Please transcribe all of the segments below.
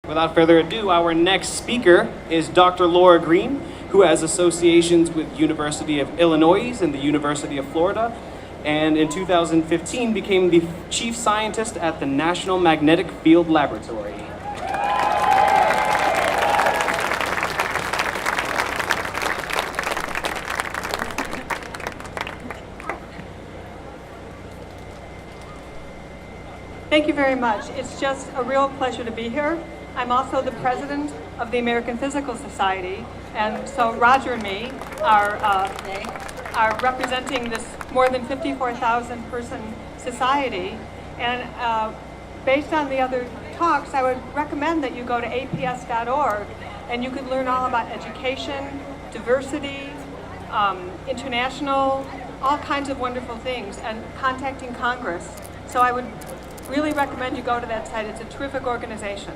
Without further ado, our next speaker is Dr. Laura Greene, who has associations with University of Illinois and the University of Florida, and in 2015 became the chief scientist at the National Magnetic Field Laboratory. Thank you very much. It's just a real pleasure to be here. I'm also the president of the American Physical Society, and so Roger and me are representing this more than 54,000 person society. And based on the other talks, I would recommend that you go to aps.org and you can learn all about education, diversity, international, all kinds of wonderful things, and contacting Congress. So I would really recommend you go to that site. It's a terrific organization.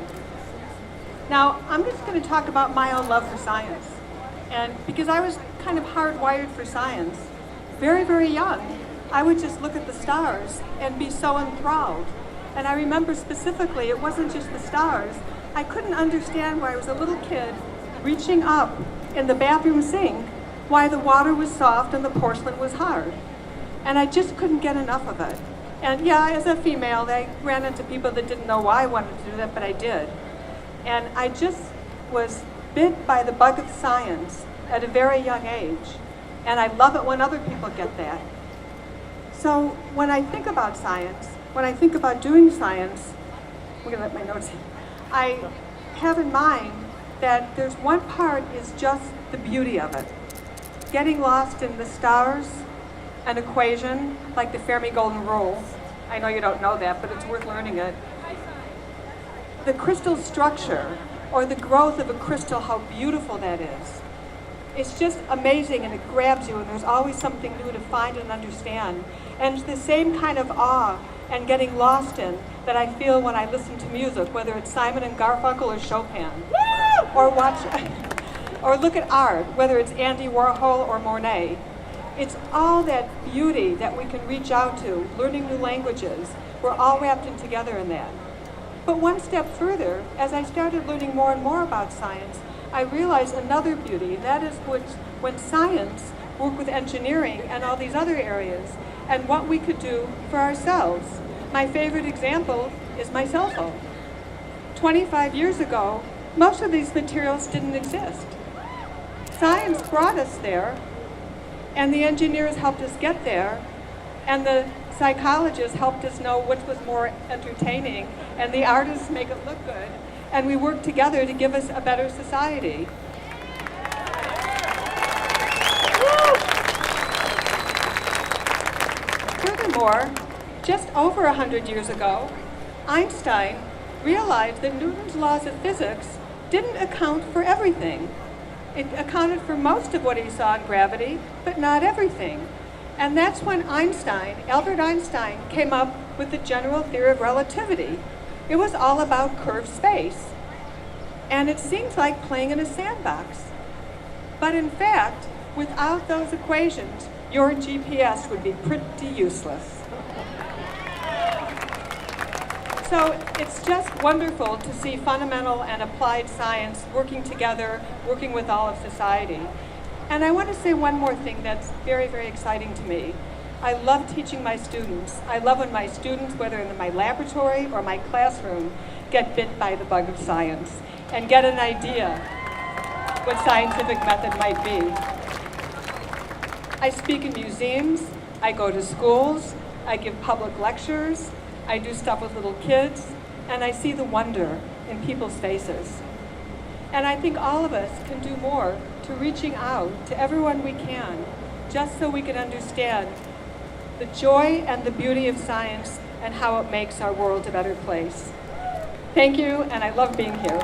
Now, I'm just going to talk about my own love for science. And because I was kind of hardwired for science, very, very young, I would just look at the stars and be so enthralled. And I remember specifically, it wasn't just the stars. I couldn't understand why I was a little kid reaching up in the bathroom sink why the water was soft and the porcelain was hard. And I just couldn't get enough of it. And yeah, as a female, I ran into people that didn't know why I wanted to do that, but I did. And I just was bit by the bug of science at a very young age. And I love it when other people get that. So when I think about science, when I think about doing science, I'm gonna let my notes in. I have in mind that there's one part is just the beauty of it. Getting lost in the stars, an equation like the Fermi Golden Rule. I know you don't know that, but it's worth learning it. The crystal structure, or the growth of a crystal, how beautiful that is. It's just amazing, and it grabs you, and there's always something new to find and understand. And it's the same kind of awe and getting lost in that I feel when I listen to music, whether it's Simon and Garfunkel or Chopin. Or watch, or look at art, whether it's Andy Warhol or Monet. It's all that beauty that we can reach out to, learning new languages. We're all wrapped in together in that. But one step further, as I started learning more and more about science, I realized another beauty, and that is when science worked with engineering and all these other areas, and what we could do for ourselves. My favorite example is my cell phone. 25 years ago, most of these materials didn't exist. Science brought us there, and the engineers helped us get there, and the psychologists helped us know which was more entertaining, and the artists make it look good, and we worked together to give us a better society. Furthermore, just over 100 years ago, Einstein realized that Newton's laws of physics didn't account for everything. It accounted for most of what he saw in gravity, but not everything. And that's when Albert Einstein, came up with the general theory of relativity. It was all about curved space. And it seems like playing in a sandbox. But in fact, without those equations, your GPS would be pretty useless. So it's just wonderful to see fundamental and applied science working together, working with all of society. And I want to say one more thing that's very, very exciting to me. I love teaching my students. I love when my students, whether in my laboratory or my classroom, get bit by the bug of science and get an idea what scientific method might be. I speak in museums, I go to schools, I give public lectures, I do stuff with little kids, and I see the wonder in people's faces. And I think all of us can do more to reaching out to everyone we can, just so we can understand the joy and the beauty of science and how it makes our world a better place. Thank you, and I love being here.